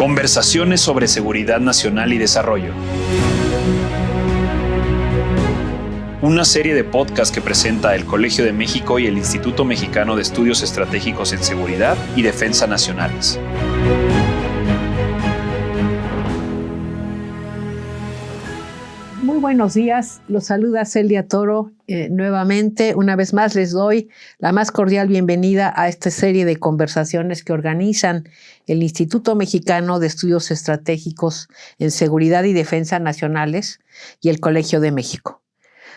Conversaciones sobre seguridad nacional y desarrollo. Una serie de podcasts que presenta el Colegio de México y el Instituto Mexicano de Estudios Estratégicos en Seguridad y Defensa Nacionales. Muy buenos días, los saluda Celia Toro. Nuevamente, una vez más, les doy la más cordial bienvenida a esta serie de conversaciones que organizan el Instituto Mexicano de Estudios Estratégicos en Seguridad y Defensa Nacionales y el Colegio de México.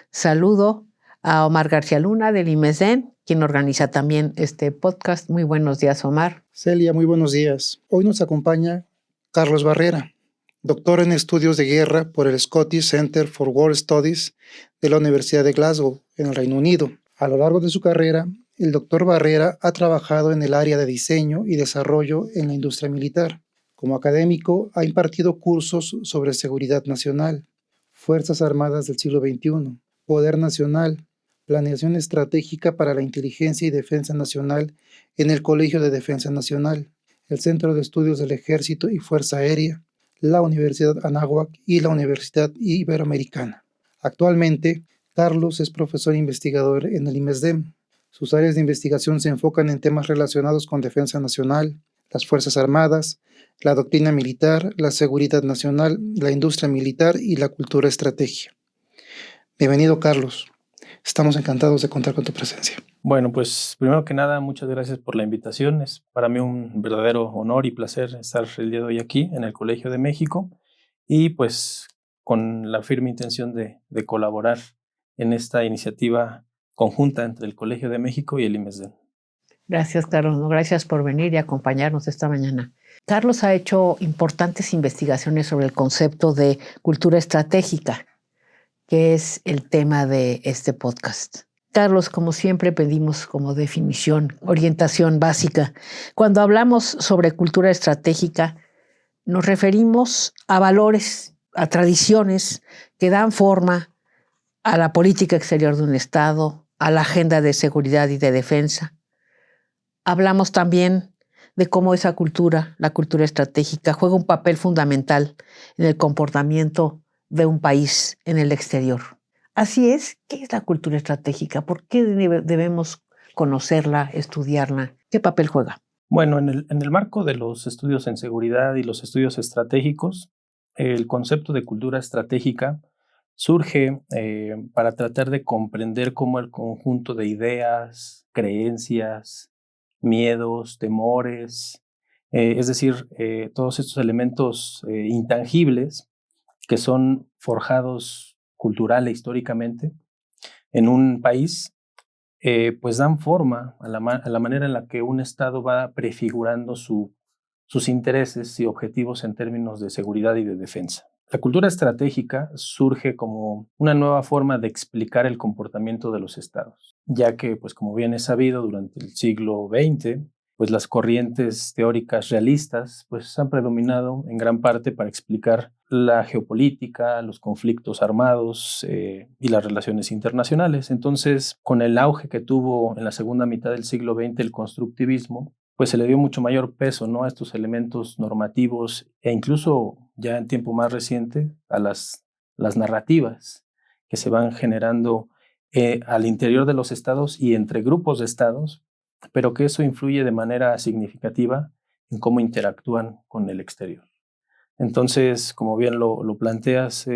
Saludo a Omar García Luna del IMESDEN, quien organiza también este podcast. Muy buenos días, Omar. Celia, muy buenos días. Hoy nos acompaña Carlos Barrera, doctor en estudios de guerra por el Scottish Center for War Studies de la Universidad de Glasgow, en el Reino Unido. A lo largo de su carrera, el doctor Barrera ha trabajado en el área de diseño y desarrollo en la industria militar. Como académico, ha impartido cursos sobre seguridad nacional, Fuerzas Armadas del siglo XXI, Poder Nacional, Planeación Estratégica para la Inteligencia y Defensa Nacional en el Colegio de Defensa Nacional, el Centro de Estudios del Ejército y Fuerza Aérea, la Universidad Anáhuac y la Universidad Iberoamericana. Actualmente, Carlos es profesor investigador en el IMESDEM. Sus áreas de investigación se enfocan en temas relacionados con defensa nacional, las Fuerzas Armadas, la doctrina militar, la seguridad nacional, la industria militar y la cultura estrategia. Bienvenido, Carlos. Estamos encantados de contar con tu presencia. Bueno, pues primero que nada, muchas gracias por la invitación. Es para mí un verdadero honor y placer estar el día de hoy aquí en el Colegio de México y pues con la firme intención de colaborar en esta iniciativa conjunta entre el Colegio de México y el IMESDEN. Gracias, Carlos. Gracias por venir y acompañarnos esta mañana. Carlos ha hecho importantes investigaciones sobre el concepto de cultura estratégica, que es el tema de este podcast. Carlos, como siempre pedimos como definición, orientación básica. Cuando hablamos sobre cultura estratégica, nos referimos a valores, a tradiciones que dan forma a la política exterior de un Estado, a la agenda de seguridad y de defensa. Hablamos también de cómo esa cultura, la cultura estratégica, juega un papel fundamental en el comportamiento de un país en el exterior. Así es, ¿qué es la cultura estratégica? ¿Por qué debemos conocerla, estudiarla? ¿Qué papel juega? Bueno, en el marco de los estudios en seguridad y los estudios estratégicos, el concepto de cultura estratégica surge para tratar de comprender cómo el conjunto de ideas, creencias, miedos, temores, es decir, todos estos elementos intangibles que son forjados cultural e históricamente en un país, pues dan forma a la manera en la que un Estado va prefigurando sus intereses y objetivos en términos de seguridad y de defensa. La cultura estratégica surge como una nueva forma de explicar el comportamiento de los Estados, ya que, pues como bien es sabido, durante el siglo XX, pues las corrientes teóricas realistas pues han predominado en gran parte para explicar la geopolítica, los conflictos armados y las relaciones internacionales. Entonces, con el auge que tuvo en la segunda mitad del siglo XX el constructivismo, pues se le dio mucho mayor peso, ¿no?, a estos elementos normativos e incluso ya en tiempo más reciente a las narrativas que se van generando al interior de los estados y entre grupos de estados, pero que eso influye de manera significativa en cómo interactúan con el exterior. Entonces, como bien lo planteas,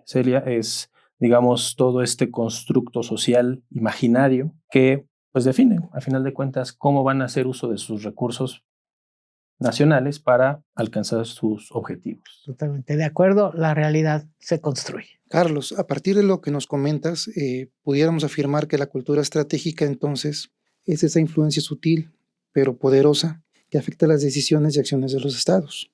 Celia, es, digamos, todo este constructo social imaginario que pues define, a final de cuentas, cómo van a hacer uso de sus recursos nacionales para alcanzar sus objetivos. Totalmente de acuerdo, la realidad se construye. Carlos, a partir de lo que nos comentas, pudiéramos afirmar que la cultura estratégica entonces es esa influencia sutil, pero poderosa, que afecta las decisiones y acciones de los estados,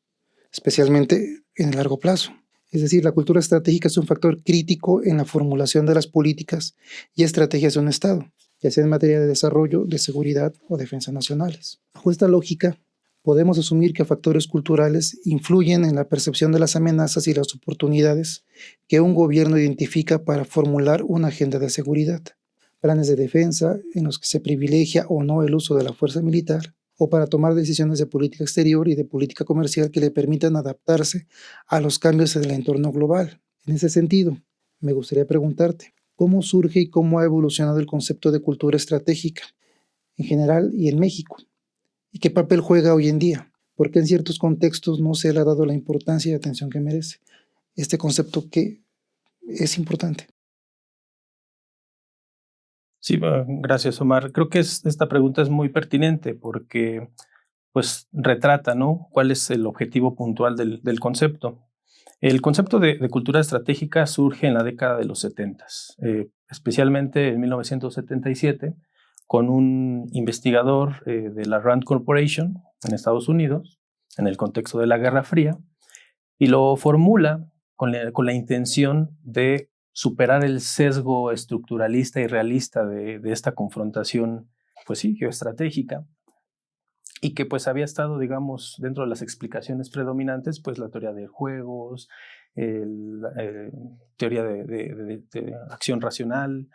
especialmente en el largo plazo. Es decir, la cultura estratégica es un factor crítico en la formulación de las políticas y estrategias de un estado, ya sea en materia de desarrollo, de seguridad o defensa nacionales. Bajo esta lógica, podemos asumir que factores culturales influyen en la percepción de las amenazas y las oportunidades que un gobierno identifica para formular una agenda de seguridad. Planes de defensa en los que se privilegia o no el uso de la fuerza militar, o para tomar decisiones de política exterior y de política comercial que le permitan adaptarse a los cambios del entorno global. En ese sentido, me gustaría preguntarte, ¿cómo surge y cómo ha evolucionado el concepto de cultura estratégica en general y en México? ¿Y qué papel juega hoy en día? ¿Por qué en ciertos contextos no se le ha dado la importancia y atención que merece este concepto que es importante? Sí, gracias, Omar. Creo que esta pregunta es muy pertinente porque pues retrata, ¿no?, cuál es el objetivo puntual del concepto. El concepto de cultura estratégica surge en la década de los 70, especialmente en 1977, con un investigador de la Rand Corporation en Estados Unidos, en el contexto de la Guerra Fría, y lo formula con la intención de superar el sesgo estructuralista y realista de esta confrontación, pues sí, geoestratégica, y que pues había estado, digamos, dentro de las explicaciones predominantes, pues la teoría de juegos, teoría de acción racional,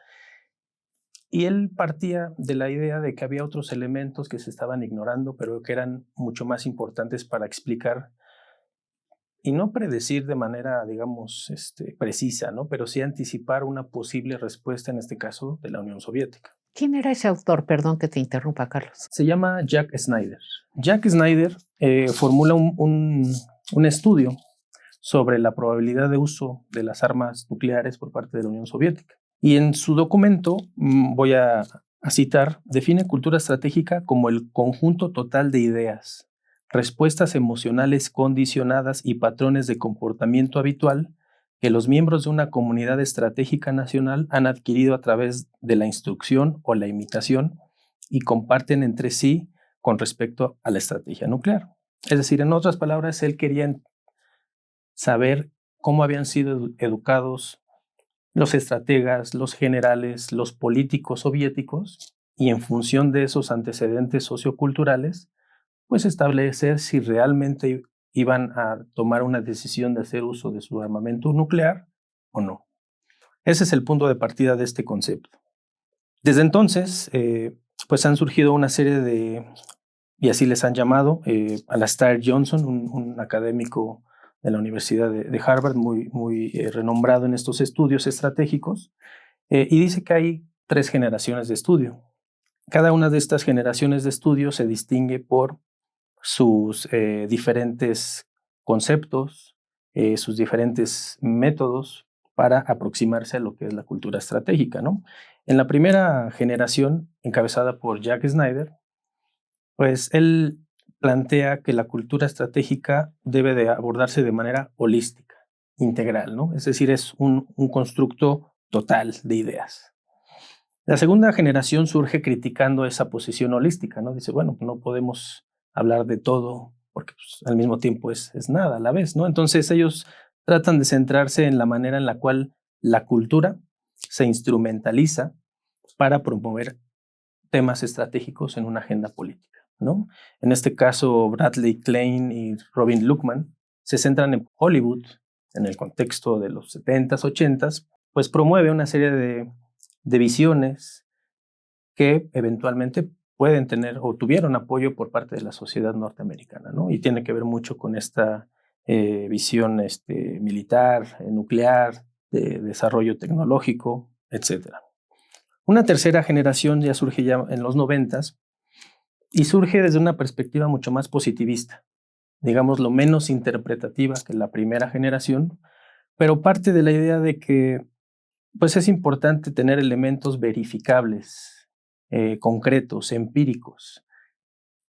y él partía de la idea de que había otros elementos que se estaban ignorando, pero que eran mucho más importantes para explicar y no predecir de manera, digamos, precisa, ¿no?, pero sí anticipar una posible respuesta, en este caso, de la Unión Soviética. ¿Quién era ese autor? Perdón que te interrumpa, Carlos. Se llama Jack Snyder. Jack Snyder formula un estudio sobre la probabilidad de uso de las armas nucleares por parte de la Unión Soviética. Y en su documento, voy a citar, define cultura estratégica como el conjunto total de ideas, respuestas emocionales condicionadas y patrones de comportamiento habitual que los miembros de una comunidad estratégica nacional han adquirido a través de la instrucción o la imitación y comparten entre sí con respecto a la estrategia nuclear. Es decir, en otras palabras, él quería saber cómo habían sido educados los estrategas, los generales, los políticos soviéticos, y en función de esos antecedentes socioculturales, pues establecer si realmente iban a tomar una decisión de hacer uso de su armamento nuclear o no. Ese es el punto de partida de este concepto. Desde entonces, pues han surgido una serie de, y así les han llamado, Alastair Johnson, un académico de la Universidad de Harvard, muy renombrado en estos estudios estratégicos, y dice que hay 3 generaciones de estudio. Cada una de estas generaciones de estudio se distingue por sus diferentes conceptos, sus diferentes métodos para aproximarse a lo que es la cultura estratégica, ¿no? En la primera generación, encabezada por Jack Snyder, pues él plantea que la cultura estratégica debe de abordarse de manera holística, integral, ¿no? Es decir, es un constructo total de ideas. La segunda generación surge criticando esa posición holística, ¿no? Dice, bueno, no podemos hablar de todo porque pues, al mismo tiempo es nada a la vez, ¿no? Entonces ellos tratan de centrarse en la manera en la cual la cultura se instrumentaliza para promover temas estratégicos en una agenda política, ¿no? En este caso, Bradley Klein y Robin Luckman se centran en Hollywood, en el contexto de los 70s, 80s, pues promueve una serie de visiones que eventualmente pueden tener o tuvieron apoyo por parte de la sociedad norteamericana, ¿no? Y tiene que ver mucho con esta visión militar, nuclear, de desarrollo tecnológico, etc. Una tercera generación ya surge ya en los 90s y surge desde una perspectiva mucho más positivista, digamos lo menos interpretativa que la primera generación, pero parte de la idea de que pues es importante tener elementos verificables, concretos, empíricos.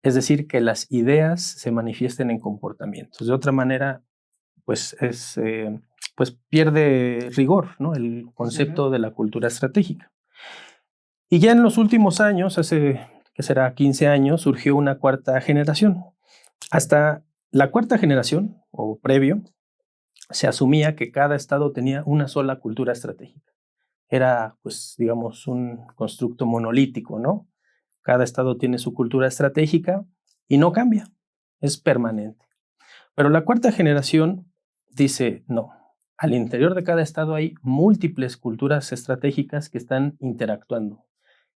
Es decir, que las ideas se manifiesten en comportamientos. De otra manera, pues pues pierde rigor, ¿no?, el concepto de la cultura estratégica. Y ya en los últimos años, hace que será 15 años, surgió una cuarta generación. Hasta la cuarta generación, o previo, se asumía que cada estado tenía una sola cultura estratégica. Era, pues, digamos, un constructo monolítico, ¿no? Cada estado tiene su cultura estratégica y no cambia, es permanente. Pero la cuarta generación dice, no, al interior de cada estado hay múltiples culturas estratégicas que están interactuando,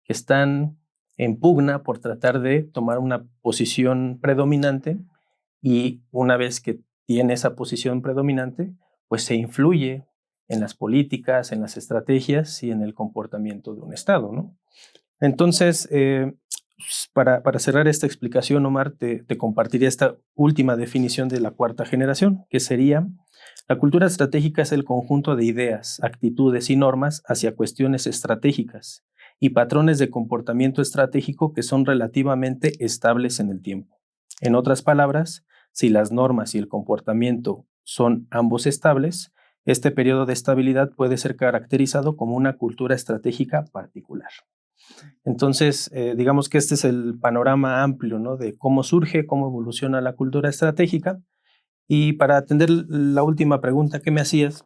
que están en pugna por tratar de tomar una posición predominante, y una vez que tiene esa posición predominante, pues se influye en las políticas, en las estrategias y en el comportamiento de un Estado, ¿no? Entonces, para cerrar esta explicación, Omar, te compartiría esta última definición de la cuarta generación, que sería: la cultura estratégica es el conjunto de ideas, actitudes y normas hacia cuestiones estratégicas y patrones de comportamiento estratégico que son relativamente estables en el tiempo. En otras palabras, si las normas y el comportamiento son ambos estables, este periodo de estabilidad puede ser caracterizado como una cultura estratégica particular. Entonces, digamos que este es el panorama amplio, ¿no?, de cómo surge, cómo evoluciona la cultura estratégica. Y para atender la última pregunta que me hacías,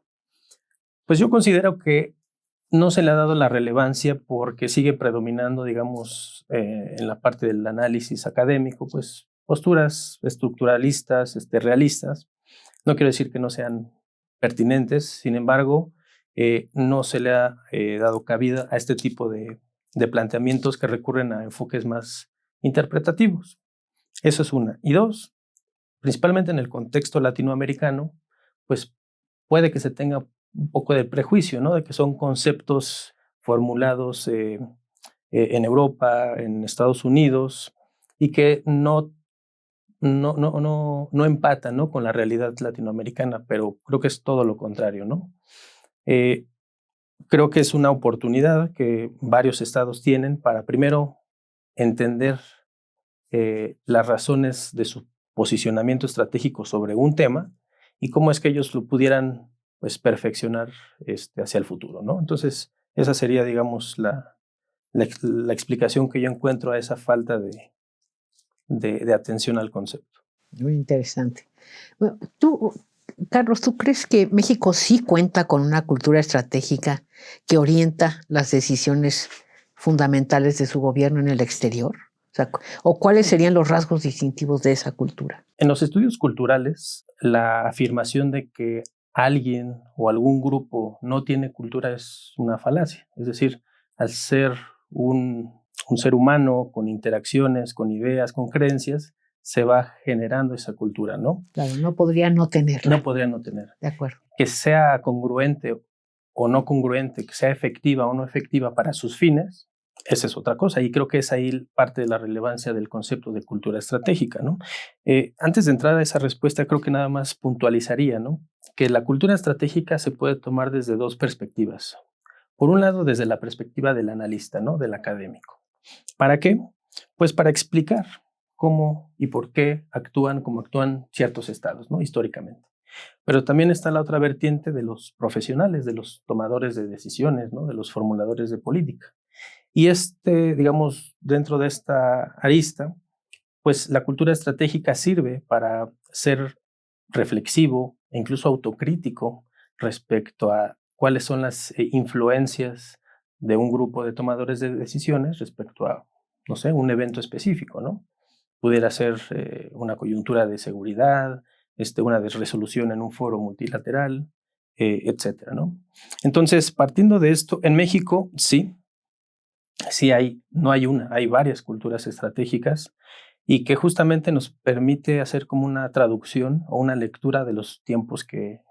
pues yo considero que no se le ha dado la relevancia porque sigue predominando, digamos, en la parte del análisis académico, pues posturas estructuralistas, realistas. No quiero decir que no sean pertinentes, sin embargo, no se le ha dado cabida a este tipo de planteamientos que recurren a enfoques más interpretativos. Eso es una. Y dos, principalmente en el contexto latinoamericano, pues puede que se tenga un poco de prejuicio, ¿no?, de que son conceptos formulados en Europa, en Estados Unidos, y que no empatan, ¿no?, con la realidad latinoamericana, pero creo que es todo lo contrario, ¿no? Creo que es una oportunidad que varios estados tienen para, primero, entender las razones de su posicionamiento estratégico sobre un tema y cómo es que ellos lo pudieran, pues, perfeccionar hacia el futuro, ¿no? Entonces, esa sería, digamos, la explicación que yo encuentro a esa falta de atención al concepto. Muy interesante. Bueno, Carlos, ¿tú crees que México sí cuenta con una cultura estratégica que orienta las decisiones fundamentales de su gobierno en el exterior? O sea, ¿o cuáles serían los rasgos distintivos de esa cultura? En los estudios culturales, la afirmación de que alguien o algún grupo no tiene cultura es una falacia. Es decir, al ser un ser humano con interacciones, con ideas, con creencias, se va generando esa cultura, ¿no? Claro, no podría no tenerla. No podría no tener. De acuerdo. Que sea congruente o no congruente, que sea efectiva o no efectiva para sus fines, esa es otra cosa. Y creo que es ahí parte de la relevancia del concepto de cultura estratégica, ¿no? Antes de entrar a esa respuesta, creo que nada más puntualizaría, ¿no?, que la cultura estratégica se puede tomar desde dos perspectivas. Por un lado, desde la perspectiva del analista, ¿no?, del académico. ¿Para qué? Pues para explicar cómo y por qué actúan como actúan ciertos estados, ¿no?, históricamente. Pero también está la otra vertiente de los profesionales, de los tomadores de decisiones, ¿no?, de los formuladores de política. Y digamos, dentro de esta arista, pues la cultura estratégica sirve para ser reflexivo e incluso autocrítico respecto a cuáles son las influencias de un grupo de tomadores de decisiones respecto a, no sé, un evento específico, ¿no? Pudiera ser una coyuntura de seguridad, una resolución en un foro multilateral, etcétera, ¿no? Entonces, partiendo de esto, en México sí no hay una, hay varias culturas estratégicas, y que justamente nos permite hacer como una traducción o una lectura de los tiempos que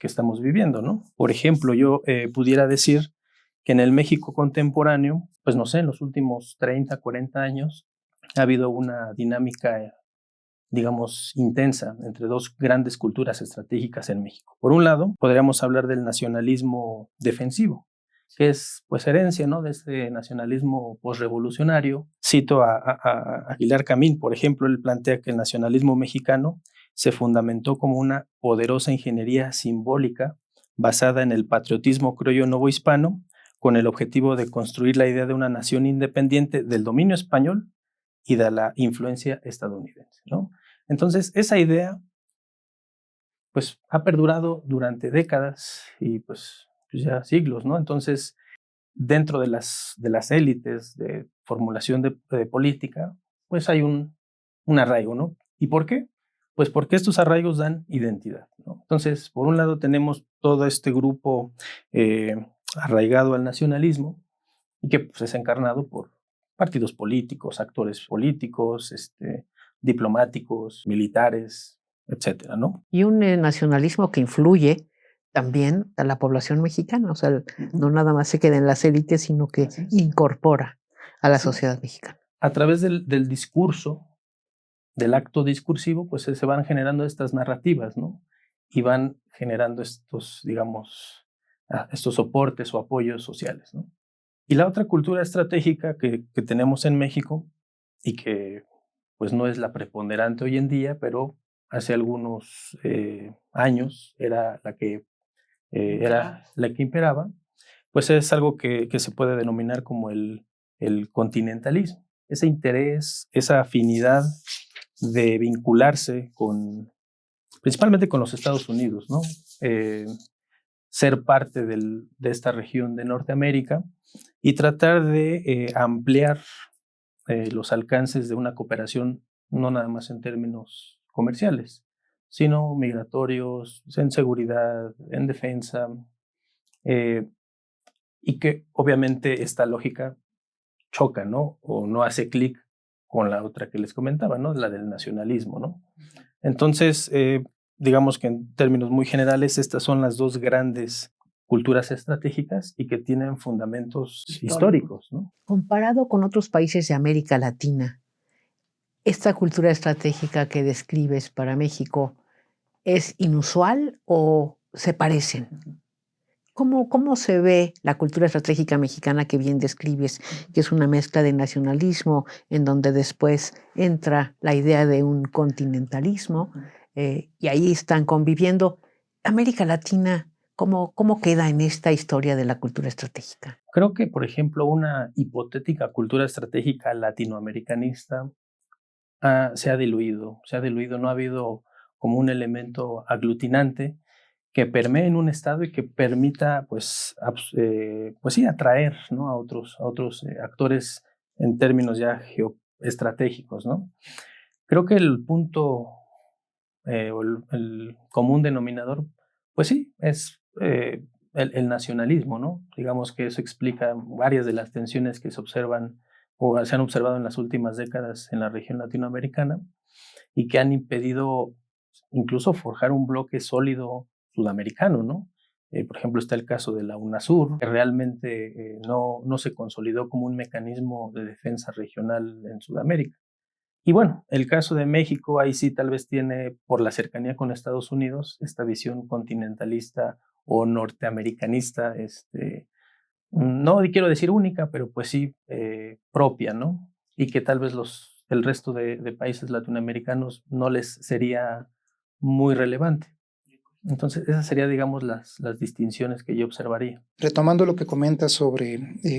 estamos viviendo, ¿no? Por ejemplo, yo pudiera decir que en el México contemporáneo, pues no sé, en los últimos 30, 40 años, ha habido una dinámica, digamos, intensa entre dos grandes culturas estratégicas en México. Por un lado, podríamos hablar del nacionalismo defensivo, que es, pues, herencia, ¿no?, de este nacionalismo posrevolucionario. Cito a Aguilar Camín, por ejemplo. Él plantea que el nacionalismo mexicano se fundamentó como una poderosa ingeniería simbólica basada en el patriotismo criollo novohispano, con el objetivo de construir la idea de una nación independiente del dominio español y de la influencia estadounidense, ¿no? Entonces, esa idea, pues, ha perdurado durante décadas y pues ya siglos, ¿no? Entonces, dentro de las élites de formulación de política, pues hay un arraigo, ¿no? ¿Y por qué? Pues porque estos arraigos dan identidad, ¿no? Entonces, por un lado tenemos todo este grupo arraigado al nacionalismo, y que, pues, es encarnado por partidos políticos, actores políticos, diplomáticos, militares, etcétera, ¿no? Y un nacionalismo que influye también a la población mexicana, o sea, no nada más se queda en las élites, sino que incorpora a la sociedad mexicana. A través del discurso, del acto discursivo, pues se van generando estas narrativas, ¿no? Y van generando estos, digamos, estos soportes o apoyos sociales, ¿no? Y la otra cultura estratégica que tenemos en México y que pues no es la preponderante hoy en día, pero hace algunos años era la que imperaba, pues es algo que se puede denominar como el continentalismo. Ese interés, esa afinidad de vincularse principalmente con los Estados Unidos, ¿no? Ser parte de esta región de Norteamérica y tratar de ampliar los alcances de una cooperación, no nada más en términos comerciales, sino migratorios, en seguridad, en defensa, y que obviamente esta lógica choca, ¿no? O no hace clic con la otra que les comentaba, ¿no? La del nacionalismo, ¿no? Entonces, digamos que en términos muy generales, estas son las dos grandes culturas estratégicas y que tienen fundamentos históricos, ¿no? Comparado con otros países de América Latina, ¿esta cultura estratégica que describes para México es inusual o se parecen? ¿Cómo se ve la cultura estratégica mexicana que bien describes, que es una mezcla de nacionalismo, en donde después entra la idea de un continentalismo, y ahí están conviviendo? América Latina, ¿cómo queda en esta historia de la cultura estratégica? Creo que, por ejemplo, una hipotética cultura estratégica latinoamericanista se ha diluido, no ha habido como un elemento aglutinante que permee en un estado y que permita, pues sí, atraer, ¿no? a otros actores en términos ya geoestratégicos, ¿no? Creo que el punto o el común denominador, pues sí, es el nacionalismo, ¿no? Digamos que eso explica varias de las tensiones que se observan o se han observado en las últimas décadas en la región latinoamericana y que han impedido incluso forjar un bloque sólido sudamericano, ¿no? Por ejemplo, está el caso de la UNASUR, que realmente no se consolidó como un mecanismo de defensa regional en Sudamérica. Y bueno, el caso de México, ahí sí tal vez tiene, por la cercanía con Estados Unidos, esta visión continentalista o norteamericanista, no quiero decir única, pero pues sí propia, ¿no? Y que tal vez el resto de países latinoamericanos no les sería muy relevante. Entonces, esas serían, digamos, las distinciones que yo observaría. Retomando lo que comentas sobre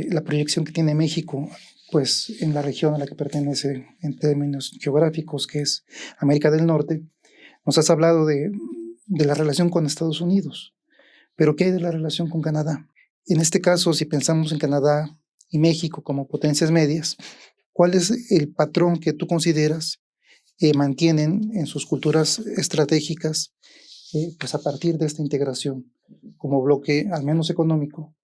la proyección que tiene México, pues en la región a la que pertenece en términos geográficos, que es América del Norte, nos has hablado de la relación con Estados Unidos, pero ¿qué hay de la relación con Canadá? En este caso, si pensamos en Canadá y México como potencias medias, ¿cuál es el patrón que tú consideras mantienen en sus culturas estratégicas pues a partir de esta integración como bloque, al menos económico,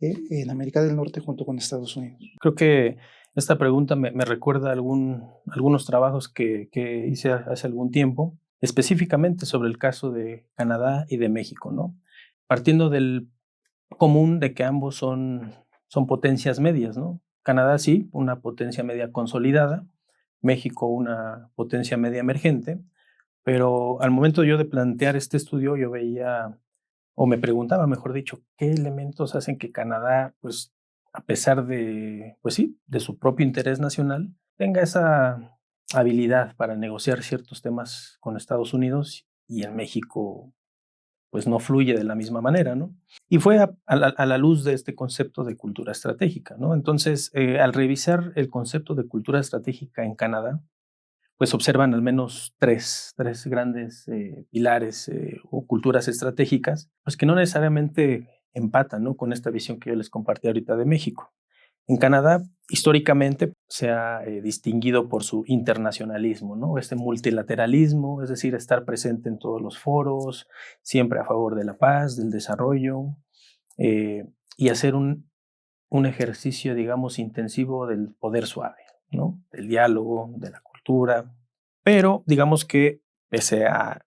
en América del Norte junto con Estados Unidos? Creo que esta pregunta me recuerda algunos trabajos que hice hace algún tiempo, específicamente sobre el caso de Canadá y de México, ¿no? Partiendo del común de que ambos son potencias medias, ¿no? Canadá sí, una potencia media consolidada, México una potencia media emergente, pero al momento yo de plantear este estudio yo veía, o me preguntaba, mejor dicho, qué elementos hacen que Canadá, pues a pesar de, pues sí, de su propio interés nacional, tenga esa habilidad para negociar ciertos temas con Estados Unidos y en México pues no fluye de la misma manera, ¿no? Y fue a la luz de este concepto de cultura estratégica, ¿no? Entonces, al revisar el concepto de cultura estratégica en Canadá, pues observan al menos tres grandes pilares o culturas estratégicas, pues que no necesariamente empatan, ¿no? Con esta visión que yo les compartí ahorita de México. En Canadá, históricamente, se ha distinguido por su internacionalismo, ¿no? Este multilateralismo, es decir, estar presente en todos los foros, siempre a favor de la paz, del desarrollo, y hacer un un ejercicio, digamos, intensivo del poder suave, ¿no? Del diálogo, de la cultura, pero digamos que pese a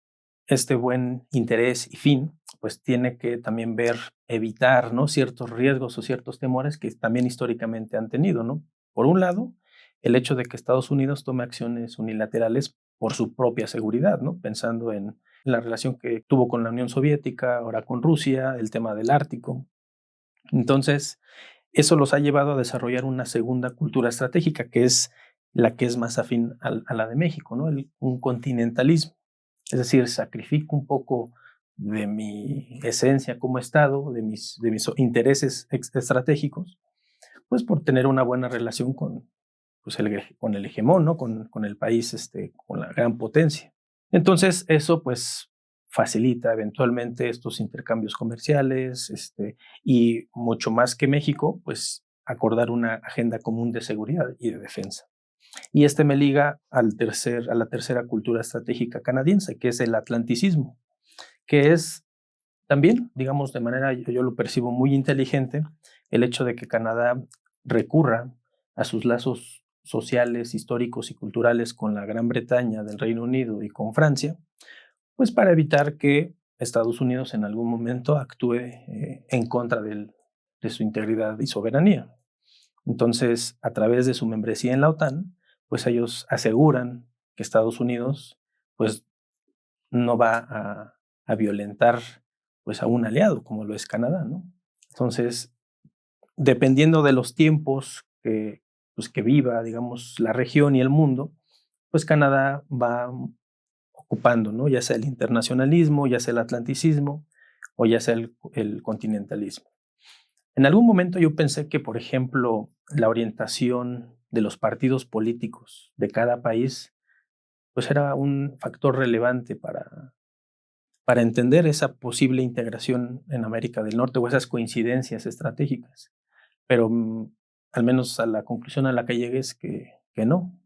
este buen interés y fin, pues tiene que también evitar, ¿no? Ciertos riesgos o ciertos temores que también históricamente han tenido, ¿no? Por un lado, el hecho de que Estados Unidos tome acciones unilaterales por su propia seguridad, ¿no? Pensando en la relación que tuvo con la Unión Soviética, ahora con Rusia, el tema del Ártico. Entonces, eso los ha llevado a desarrollar una segunda cultura estratégica, que es la que es más afín a la de México, ¿no? Un continentalismo. Es decir, sacrifico un poco de mi esencia como Estado, de mis intereses estratégicos, pues por tener una buena relación con, pues con el hegemón, ¿no? Con el país, con la gran potencia. Entonces, eso pues facilita eventualmente estos intercambios comerciales, y mucho más que México, pues acordar una agenda común de seguridad y de defensa. Y me liga a la tercera cultura estratégica canadiense, que es el atlanticismo, que es también, digamos, de manera, yo lo percibo muy inteligente, el hecho de que Canadá recurra a sus lazos sociales, históricos y culturales con la Gran Bretaña del Reino Unido y con Francia, pues para evitar que Estados Unidos en algún momento actúe en contra de su integridad y soberanía. Entonces, a través de su membresía en la OTAN, pues ellos aseguran que Estados Unidos pues no va a violentar pues a un aliado como lo es Canadá, ¿no? Entonces, dependiendo de los tiempos pues, que viva, digamos, la región y el mundo, pues Canadá va ocupando, ¿no? Ya sea el internacionalismo, ya sea el atlanticismo o ya sea el continentalismo. En algún momento yo pensé que, por ejemplo, la orientación de los partidos políticos de cada país, pues era un factor relevante para entender esa posible integración en América del Norte o esas coincidencias estratégicas. Pero al menos a la conclusión a la que llegué es que no.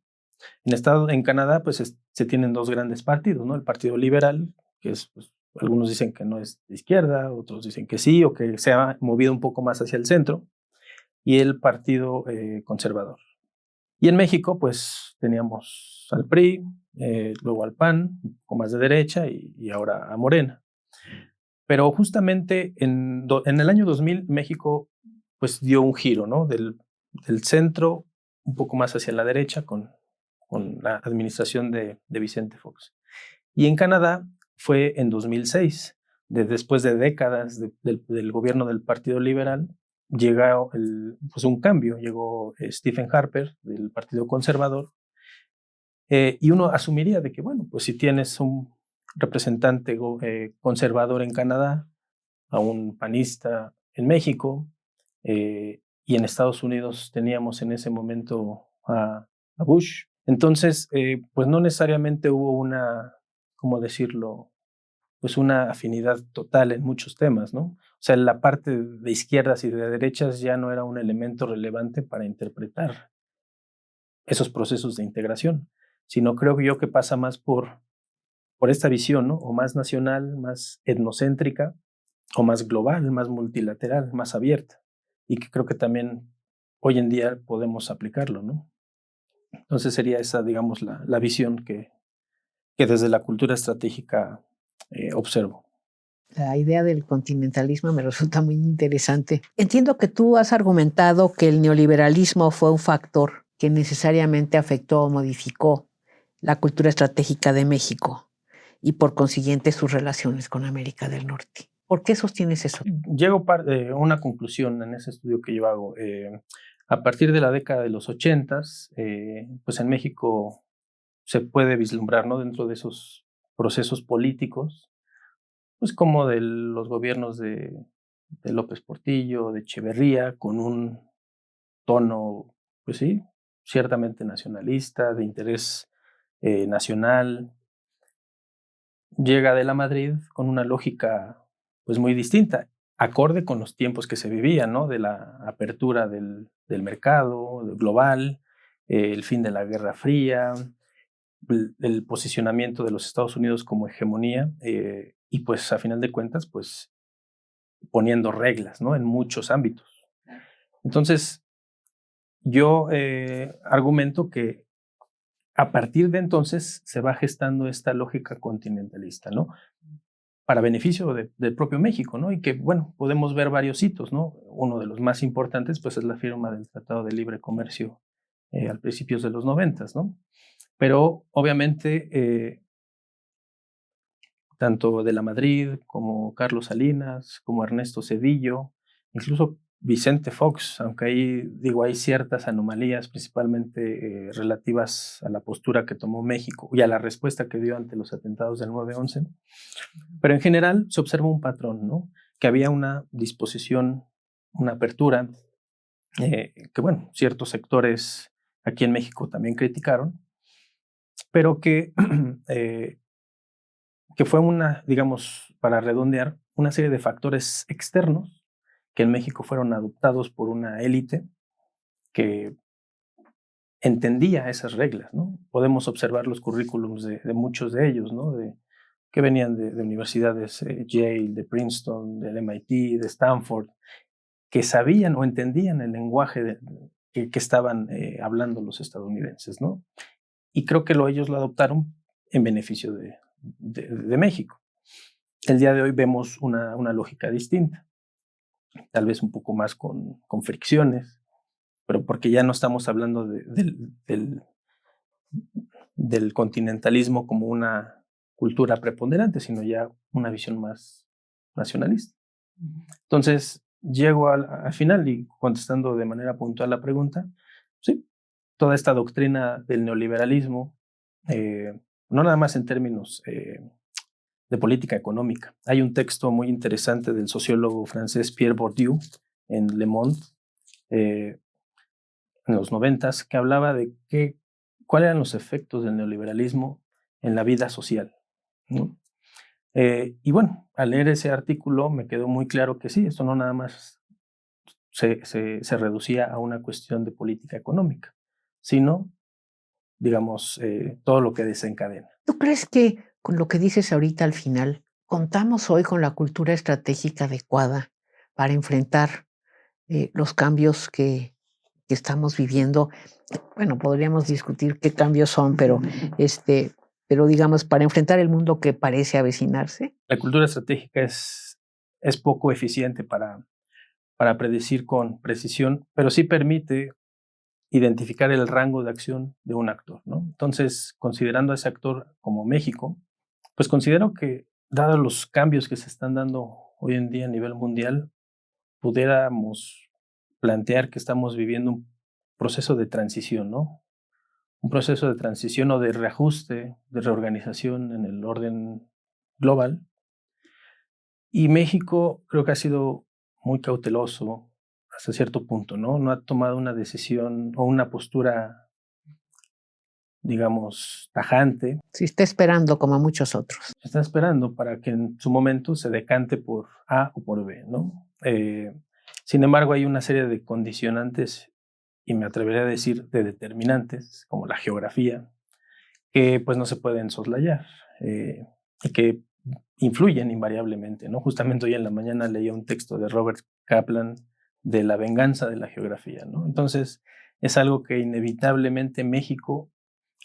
En Canadá, pues se tienen dos grandes partidos, ¿no? El Partido Liberal, que es, pues, algunos dicen que no es de izquierda, otros dicen que sí, o que se ha movido un poco más hacia el centro, y el Partido Conservador. Y en México, pues teníamos al PRI, luego al PAN, un poco más de derecha, y ahora a Morena. Pero justamente en el año 2000, México pues dio un giro, ¿no? Del centro un poco más hacia la derecha con la administración de Vicente Fox. Y en Canadá fue en 2006, después de décadas del gobierno del Partido Liberal, llega pues un cambio, llegó Stephen Harper del Partido Conservador, y uno asumiría de que, bueno, pues si tienes un representante conservador en Canadá, a un panista en México, y en Estados Unidos teníamos en ese momento a Bush. Entonces, pues no necesariamente hubo ¿cómo decirlo? Pues una afinidad total en muchos temas, ¿no? O sea, la parte de izquierdas y de derechas ya no era un elemento relevante para interpretar esos procesos de integración, sino creo yo que pasa más por esta visión, ¿no? O más nacional, más etnocéntrica, o más global, más multilateral, más abierta, y que creo que también hoy en día podemos aplicarlo, ¿no? Entonces sería esa, digamos, la visión que desde la cultura estratégica observo. La idea del continentalismo me resulta muy interesante. Entiendo que tú has argumentado que el neoliberalismo fue un factor que necesariamente afectó o modificó la cultura estratégica de México y por consiguiente sus relaciones con América del Norte. ¿Por qué sostienes eso? Llego a una conclusión en ese estudio que yo hago. A partir de la década de los 80s, pues en México se puede vislumbrar, ¿no? Dentro de esos procesos políticos, pues como de los gobiernos de López Portillo, de Echeverría, con un tono, pues sí, ciertamente nacionalista, de interés nacional. Llega de la Madrid con una lógica pues muy distinta, acorde con los tiempos que se vivían, ¿no? De la apertura del mercado global, el fin de la Guerra Fría, el posicionamiento de los Estados Unidos como hegemonía, y pues a final de cuentas pues poniendo reglas, ¿no? En muchos ámbitos. Entonces, yo argumento que a partir de entonces se va gestando esta lógica continentalista, ¿no? Para beneficio del propio México, ¿no? Y que, bueno, podemos ver varios hitos, ¿no? Uno de los más importantes, pues, es la firma del Tratado de Libre Comercio a principios de los 90, ¿no? Pero, obviamente, tanto de la Madrid como Carlos Salinas, como Ernesto Zedillo, incluso Vicente Fox, aunque ahí digo hay ciertas anomalías, principalmente relativas a la postura que tomó México y a la respuesta que dio ante los atentados del 9/11, pero en general se observa un patrón, ¿no? Que había una disposición, una apertura, que bueno, ciertos sectores aquí en México también criticaron, pero que fue una, digamos, para redondear, una serie de factores externos que en México fueron adoptados por una élite que entendía esas reglas, ¿no? Podemos observar los currículums de muchos de ellos, ¿no? Que venían de universidades Yale, de Princeton, del MIT, de Stanford, que sabían o entendían el lenguaje que estaban hablando los estadounidenses, ¿no? Y creo que ellos lo adoptaron en beneficio de México. El día de hoy vemos una lógica distinta, tal vez un poco más con fricciones, pero porque ya no estamos hablando del continentalismo como una cultura preponderante, sino ya una visión más nacionalista. Entonces, llego al final y contestando de manera puntual la pregunta, sí, toda esta doctrina del neoliberalismo, no nada más en términos de política económica. Hay un texto muy interesante del sociólogo francés Pierre Bourdieu en Le Monde, en los 90s, que hablaba de cuáles eran los efectos del neoliberalismo en la vida social, ¿no? Y bueno, al leer ese artículo me quedó muy claro que sí, esto no nada más se reducía a una cuestión de política económica, sino, digamos, todo lo que desencadena. ¿Tú crees que con lo que dices ahorita al final, contamos hoy con la cultura estratégica adecuada para enfrentar los cambios que estamos viviendo? Bueno, podríamos discutir qué cambios son, pero digamos, para enfrentar el mundo que parece avecinarse. La cultura estratégica es poco eficiente para predecir con precisión, pero sí permite identificar el rango de acción de un actor, ¿no? Entonces, considerando a ese actor como México, pues considero que, dados los cambios que se están dando hoy en día a nivel mundial, pudiéramos plantear que estamos viviendo un proceso de transición, ¿no? Un proceso de transición o de reajuste, de reorganización en el orden global. Y México creo que ha sido muy cauteloso hasta cierto punto, ¿no? No ha tomado una decisión o una postura, digamos, tajante. Sí, está esperando como a muchos otros. Está esperando para que en su momento se decante por A o por B, ¿no? Sin embargo, hay una serie de condicionantes, y me atrevería a decir de determinantes, como la geografía, que pues no se pueden soslayar y que influyen invariablemente, ¿no? Justamente hoy en la mañana leía un texto de Robert Kaplan de la venganza de la geografía, ¿no? Entonces, es algo que inevitablemente México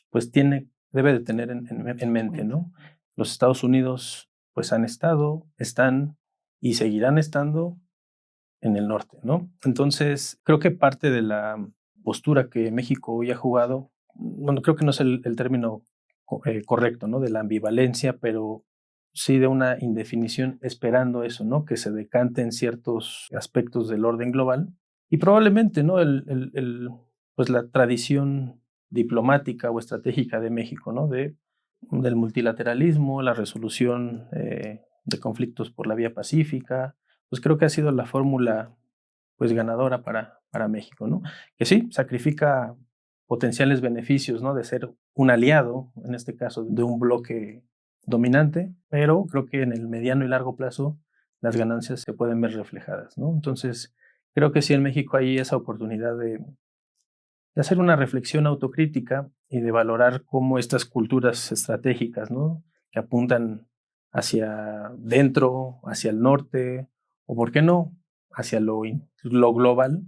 pues debe de tener en mente, ¿no? Los Estados Unidos pues han estado, están y seguirán estando en el norte, ¿no? Entonces, creo que parte de la postura que México hoy ha jugado, bueno, creo que no es el término correcto, ¿no? De la ambivalencia, pero sí de una indefinición esperando eso, ¿no? Que se decanten ciertos aspectos del orden global y probablemente, ¿no? Pues la tradición diplomática o estratégica de México, ¿no? Del multilateralismo, la resolución de conflictos por la vía pacífica, pues creo que ha sido la fórmula pues ganadora para México, ¿no? Que sí, sacrifica potenciales beneficios, ¿no? De ser un aliado, en este caso, de un bloque dominante, pero creo que en el mediano y largo plazo las ganancias se pueden ver reflejadas, ¿no? Entonces, creo que sí en México hay esa oportunidad de hacer una reflexión autocrítica y de valorar cómo estas culturas estratégicas, ¿no? Que apuntan hacia dentro, hacia el norte, o por qué no, hacia lo global,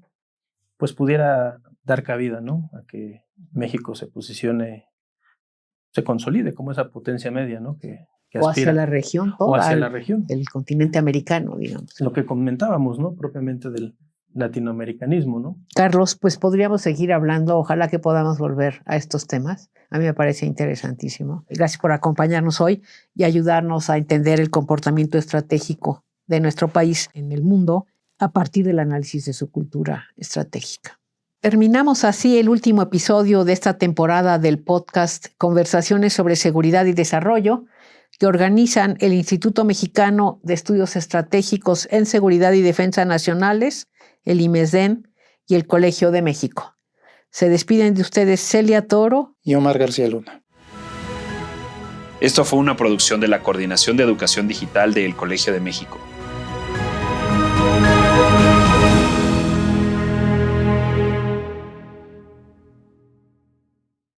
pues pudiera dar cabida, ¿no?, a que México se posicione, se consolide como esa potencia media, ¿no?, que o aspira. hacia la región, O hacia la región. el continente americano, digamos. Lo que comentábamos, ¿no?, propiamente del latinoamericanismo, ¿no? Carlos, pues podríamos seguir hablando, ojalá que podamos volver a estos temas. A mí me parece interesantísimo. Gracias por acompañarnos hoy y ayudarnos a entender el comportamiento estratégico de nuestro país en el mundo a partir del análisis de su cultura estratégica. Terminamos así el último episodio de esta temporada del podcast Conversaciones sobre Seguridad y Desarrollo, que organizan el Instituto Mexicano de Estudios Estratégicos en Seguridad y Defensa Nacionales, el IMESDEN y el Colegio de México. Se despiden de ustedes Celia Toro y Omar García Luna. Esto fue una producción de la Coordinación de Educación Digital del Colegio de México.